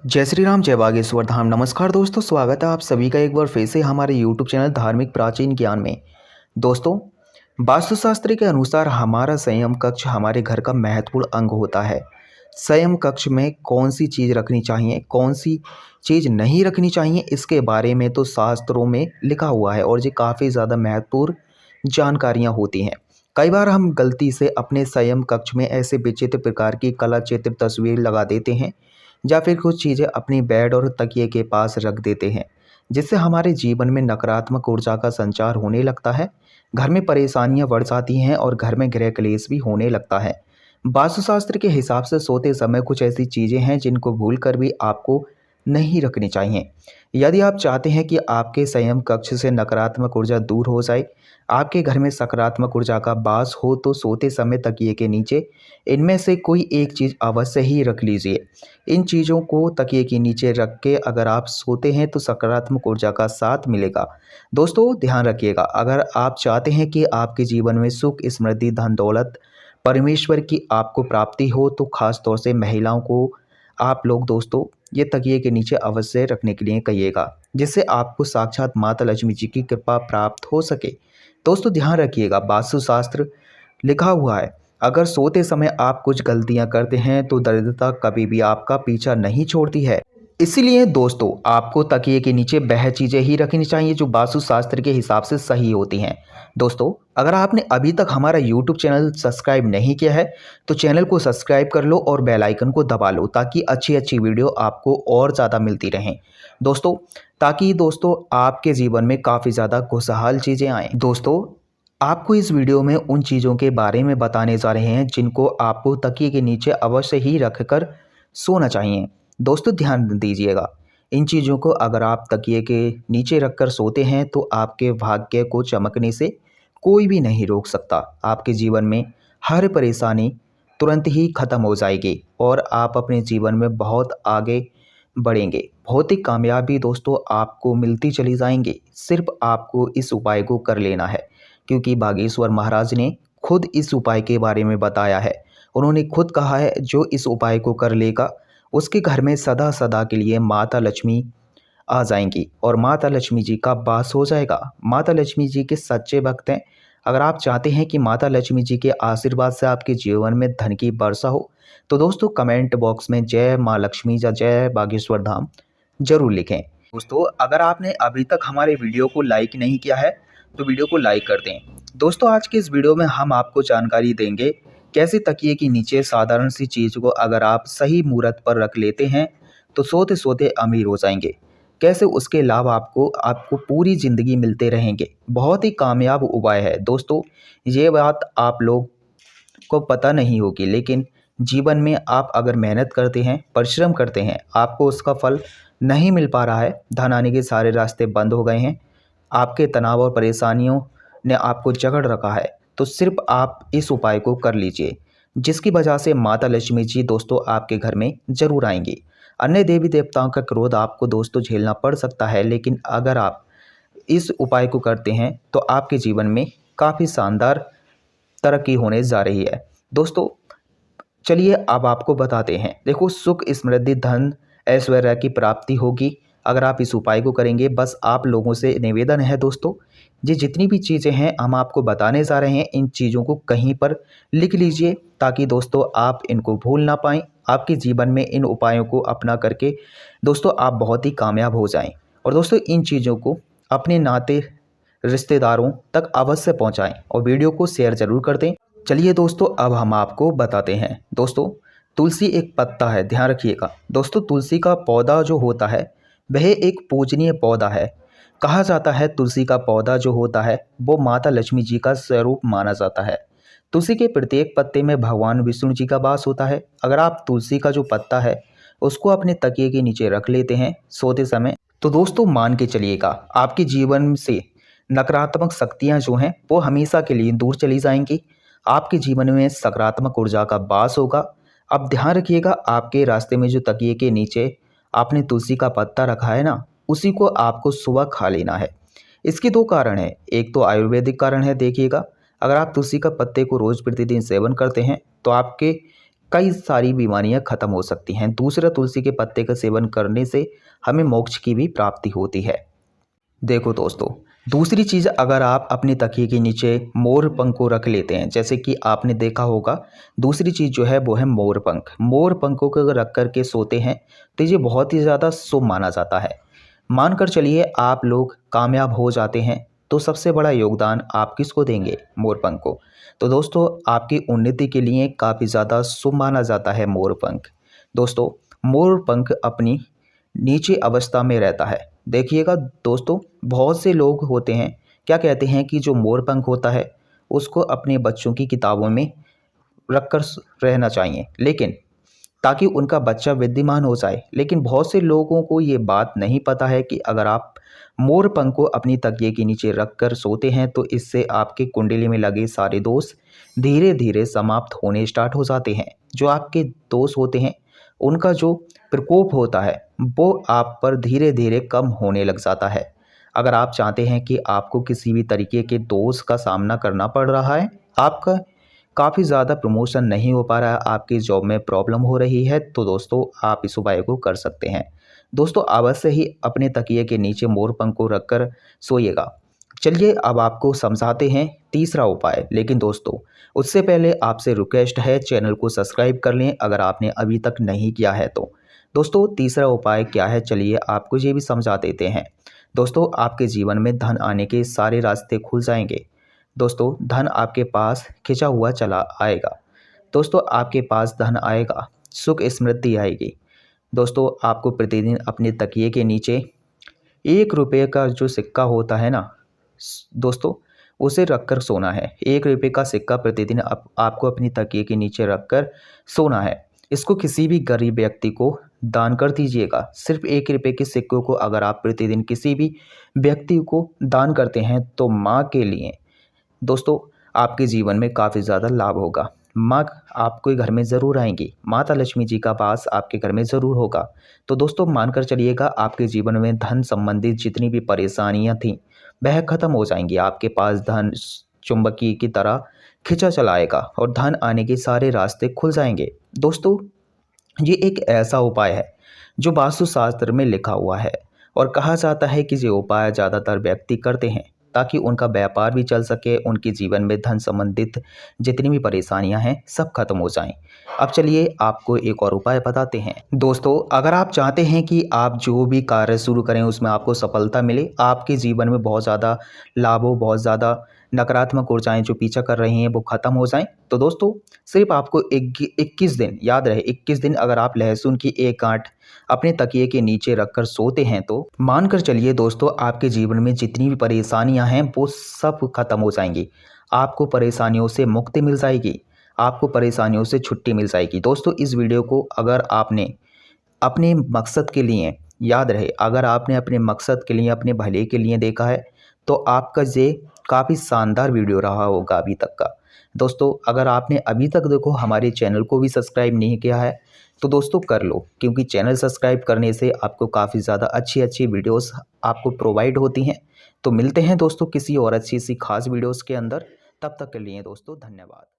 जय श्री राम, जय बागेश्वर धाम। नमस्कार दोस्तों, स्वागत है आप सभी का एक बार फिर से हमारे यूट्यूब चैनल धार्मिक प्राचीन ज्ञान में। दोस्तों, वास्तुशास्त्र के अनुसार हमारा संयम कक्ष हमारे घर का महत्वपूर्ण अंग होता है। संयम कक्ष में कौन सी चीज़ रखनी चाहिए, कौन सी चीज़ नहीं रखनी चाहिए, इसके बारे में तो शास्त्रों में लिखा हुआ है और ये काफ़ी ज़्यादा महत्वपूर्ण जानकारियाँ होती हैं। कई बार हम गलती से अपने संयम कक्ष में ऐसे विचित्र प्रकार की कला चित्र तस्वीर लगा देते हैं या फिर कुछ चीज़ें अपनी बेड और तकिए के पास रख देते हैं, जिससे हमारे जीवन में नकारात्मक ऊर्जा का संचार होने लगता है। घर में परेशानियां बढ़ जाती हैं और घर में गृह क्लेश भी होने लगता है। वास्तुशास्त्र के हिसाब से सोते समय कुछ ऐसी चीज़ें हैं जिनको भूल कर भी आपको नहीं रखनी चाहिए। यदि आप चाहते हैं कि आपके संयम कक्ष से नकारात्मक ऊर्जा दूर हो जाए, आपके घर में सकारात्मक ऊर्जा का वास हो, तो सोते समय तकिए के नीचे इनमें से कोई एक चीज़ अवश्य ही रख लीजिए। इन चीज़ों को तकिए के नीचे रख के अगर आप सोते हैं तो सकारात्मक ऊर्जा का साथ मिलेगा। दोस्तों, ध्यान रखिएगा, अगर आप चाहते हैं कि आपके जीवन में सुख, समृद्धि, धन दौलत, परमेश्वर की आपको प्राप्ति हो, तो खास तौर से महिलाओं को आप लोग दोस्तों ये तकिए के नीचे अवश्य रखने के लिए कहिएगा, जिससे आपको साक्षात माता लक्ष्मी जी की कृपा प्राप्त हो सके। दोस्तों, ध्यान रखिएगा, वास्तुशास्त्र लिखा हुआ है, अगर सोते समय आप कुछ गलतियां करते हैं तो दरिद्रता कभी भी आपका पीछा नहीं छोड़ती है। इसीलिए दोस्तों, आपको तकिए के नीचे वह चीज़ें ही रखनी चाहिए जो वास्तुशास्त्र के हिसाब से सही होती हैं। दोस्तों, अगर आपने अभी तक हमारा यूट्यूब चैनल सब्सक्राइब नहीं किया है तो चैनल को सब्सक्राइब कर लो और बेल आइकन को दबा लो, ताकि अच्छी अच्छी वीडियो आपको और ज़्यादा मिलती रहें दोस्तों, ताकि दोस्तों आपके जीवन में काफ़ी ज़्यादा खुशहाल चीज़ें आएँ। दोस्तों, आपको इस वीडियो में उन चीज़ों के बारे में बताने जा रहे हैं जिनको आपको तकिए के नीचे अवश्य ही रखकर सोना चाहिए। दोस्तों, ध्यान दीजिएगा, इन चीज़ों को अगर आप तकिए के नीचे रखकर सोते हैं तो आपके भाग्य को चमकने से कोई भी नहीं रोक सकता। आपके जीवन में हर परेशानी तुरंत ही खत्म हो जाएगी और आप अपने जीवन में बहुत आगे बढ़ेंगे। भौतिक कामयाबी दोस्तों आपको मिलती चली जाएंगी। सिर्फ आपको इस उपाय को कर लेना है, क्योंकि बागेश्वर महाराज ने खुद इस उपाय के बारे में बताया है। उन्होंने खुद कहा है, जो इस उपाय को कर लेगा उसके घर में सदा सदा के लिए माता लक्ष्मी आ जाएंगी और माता लक्ष्मी जी का वास हो जाएगा। माता लक्ष्मी जी के सच्चे भक्त हैं। अगर आप चाहते हैं कि माता लक्ष्मी जी के आशीर्वाद से आपके जीवन में धन की वर्षा हो, तो दोस्तों कमेंट बॉक्स में जय माँ लक्ष्मी या जय बागेश्वर धाम जरूर लिखें। दोस्तों, अगर आपने अभी तक हमारे वीडियो को लाइक नहीं किया है तो वीडियो को लाइक कर दें। दोस्तों, आज के इस वीडियो में हम आपको जानकारी देंगे कैसे तकिए के नीचे साधारण सी चीज़ को अगर आप सही मुहूर्त पर रख लेते हैं तो सोते सोते अमीर हो जाएंगे। कैसे उसके लाभ आपको आपको पूरी ज़िंदगी मिलते रहेंगे। बहुत ही कामयाब उपाय है दोस्तों। ये बात आप लोग को पता नहीं होगी, लेकिन जीवन में आप अगर मेहनत करते हैं, परिश्रम करते हैं, आपको उसका फल नहीं मिल पा रहा है, धन आने के सारे रास्ते बंद हो गए हैं, आपके तनाव और परेशानियों ने आपको जकड़ रखा है, तो सिर्फ आप इस उपाय को कर लीजिए, जिसकी वजह से माता लक्ष्मी जी दोस्तों आपके घर में जरूर आएंगी। अन्य देवी देवताओं का क्रोध आपको दोस्तों झेलना पड़ सकता है, लेकिन अगर आप इस उपाय को करते हैं तो आपके जीवन में काफ़ी शानदार तरक्की होने जा रही है। दोस्तों, चलिए अब आपको बताते हैं। देखो, सुख, समृद्धि, धन, ऐश्वर्य की प्राप्ति होगी अगर आप इस उपाय को करेंगे। बस आप लोगों से निवेदन है दोस्तों, ये जितनी भी चीज़ें हैं हम आपको बताने जा रहे हैं, इन चीज़ों को कहीं पर लिख लीजिए, ताकि दोस्तों आप इनको भूल ना पाएँ। आपके जीवन में इन उपायों को अपना करके दोस्तों आप बहुत ही कामयाब हो जाएं। और दोस्तों, इन चीज़ों को अपने नाते रिश्तेदारों तक अवश्य पहुंचाएं और वीडियो को शेयर ज़रूर कर दें। चलिए दोस्तों, अब हम आपको बताते हैं। दोस्तों, तुलसी एक पत्ता है, ध्यान रखिएगा दोस्तों। तुलसी का पौधा जो होता है वह एक पूजनीय पौधा है। कहा जाता है तुलसी का पौधा जो होता है वो माता लक्ष्मी जी का स्वरूप माना जाता है। तुलसी के प्रत्येक पत्ते में भगवान विष्णु जी का वास होता है। अगर आप तुलसी का जो पत्ता है उसको अपने तकिए के नीचे रख लेते हैं सोते समय, तो दोस्तों मान के चलिएगा आपके जीवन से नकारात्मक शक्तियाँ जो हैं वो हमेशा के लिए दूर चली जाएंगी। आपके जीवन में सकारात्मक ऊर्जा का वास होगा। अब ध्यान रखिएगा, आपके रास्ते में जो तकिए के नीचे आपने तुलसी का पत्ता रखा है ना, उसी को आपको सुबह खा लेना है। इसके दो कारण हैं। एक तो आयुर्वेदिक कारण है। देखिएगा, अगर आप तुलसी का पत्ते को रोज़ प्रतिदिन सेवन करते हैं तो आपके कई सारी बीमारियां खत्म हो सकती हैं। दूसरा, तुलसी के पत्ते का सेवन करने से हमें मोक्ष की भी प्राप्ति होती है। देखो दोस्तों, दूसरी चीज़, अगर आप अपने तकिए के नीचे मोर पंख को रख लेते हैं, जैसे कि आपने देखा होगा, दूसरी चीज़ जो है वो है मोर पंख। मोर पंखों को अगर रख करके सोते हैं तो ये बहुत ही ज़्यादा शुभ माना जाता है। मानकर चलिए आप लोग कामयाब हो जाते हैं तो सबसे बड़ा योगदान आप किसको देंगे? मोर पंख को। तो दोस्तों, आपकी उन्नति के लिए काफ़ी ज़्यादा शुभ माना जाता है मोर पंख। दोस्तों, मोर पंख अपनी नीचे अवस्था में रहता है। देखिएगा दोस्तों, बहुत से लोग होते हैं, क्या कहते हैं कि जो मोर पंख होता है उसको अपने बच्चों की किताबों में रख कर रहना चाहिए, लेकिन ताकि उनका बच्चा विद्यमान हो जाए। लेकिन बहुत से लोगों को ये बात नहीं पता है कि अगर आप मोर पंख को अपनी तकिए के नीचे रख कर सोते हैं तो इससे आपके कुंडली में लगे सारे दोष धीरे धीरे समाप्त होने स्टार्ट हो जाते हैं। जो आपके दोष होते हैं उनका जो प्रकोप होता है वो आप पर धीरे धीरे कम होने लग जाता है। अगर आप चाहते हैं कि आपको किसी भी तरीके के दोष का सामना करना पड़ रहा है, आपका काफ़ी ज़्यादा प्रमोशन नहीं हो पा रहा है, आपकी जॉब में प्रॉब्लम हो रही है, तो दोस्तों आप इस उपाय को कर सकते हैं। दोस्तों, अवश्य ही अपने तकिए के नीचे मोर पंख को रखकर सोइएगा। चलिए अब आपको समझाते हैं तीसरा उपाय, लेकिन दोस्तों उससे पहले आपसे रिक्वेस्ट है, चैनल को सब्सक्राइब कर लें अगर आपने अभी तक नहीं किया है तो। दोस्तों, तीसरा उपाय क्या है, चलिए आपको ये भी समझा देते हैं। दोस्तों, आपके जीवन में धन आने के सारे रास्ते खुल जाएंगे। दोस्तों, धन आपके पास खिंचा हुआ चला आएगा। दोस्तों, आपके पास धन आएगा, सुख समृद्धि आएगी। दोस्तों, आपको प्रतिदिन अपने तकिए के नीचे 1 रुपये का जो सिक्का होता है ना दोस्तों, उसे रखकर सोना है। 1 रुपये का सिक्का प्रतिदिन आपको अपनी तकिए के नीचे रखकर सोना है। इसको किसी भी गरीब व्यक्ति को दान कर दीजिएगा। सिर्फ 1 रुपये के सिक्कों को अगर आप प्रतिदिन किसी भी व्यक्ति को दान करते हैं तो माँ के लिए दोस्तों आपके जीवन में काफ़ी ज़्यादा लाभ होगा। माँ आपके घर में ज़रूर आएंगी, माता लक्ष्मी जी का वास आपके घर में ज़रूर होगा। तो दोस्तों, मानकर चलिएगा आपके जीवन में धन संबंधित जितनी भी परेशानियाँ थीं वह खत्म हो जाएंगी। आपके पास धन चुंबकीय की तरह खिंचा चलाएगा और धन आने के सारे रास्ते खुल जाएंगे। दोस्तों, ये एक ऐसा उपाय है जो वास्तुशास्त्र में लिखा हुआ है और कहा जाता है कि ये उपाय ज़्यादातर व्यक्ति करते हैं ताकि उनका व्यापार भी चल सके, उनके जीवन में धन संबंधित जितनी भी परेशानियां हैं सब खत्म हो जाएं। अब चलिए आपको एक और उपाय बताते हैं। दोस्तों, अगर आप चाहते हैं कि आप जो भी कार्य शुरू करें उसमें आपको सफलता मिले, आपके जीवन में बहुत ज़्यादा लाभ हो, बहुत ज़्यादा नकारात्मक ऊर्जाएं जो पीछा कर रही हैं वो खत्म हो जाएं, तो दोस्तों सिर्फ आपको 21 दिन, याद रहे 21 दिन अगर आप लहसुन की 1 गांठ अपने तकिए के नीचे रखकर सोते हैं तो मानकर चलिए दोस्तों आपके जीवन में जितनी भी परेशानियां हैं वो सब खत्म हो जाएंगी। आपको परेशानियों से मुक्ति मिल जाएगी, आपको परेशानियों से छुट्टी मिल जाएगी। दोस्तों, इस वीडियो को अगर आपने अपने मकसद के लिए, याद रहे अगर आपने अपने मकसद के लिए, अपने भले के लिए देखा है तो आपका ये काफ़ी शानदार वीडियो रहा होगा अभी तक का। दोस्तों, अगर आपने अभी तक देखो हमारे चैनल को भी सब्सक्राइब नहीं किया है तो दोस्तों कर लो, क्योंकि चैनल सब्सक्राइब करने से आपको काफ़ी ज़्यादा अच्छी अच्छी वीडियोस आपको प्रोवाइड होती हैं। तो मिलते हैं दोस्तों किसी और अच्छी सी खास वीडियोस के अंदर। तब तक के लिए दोस्तों धन्यवाद।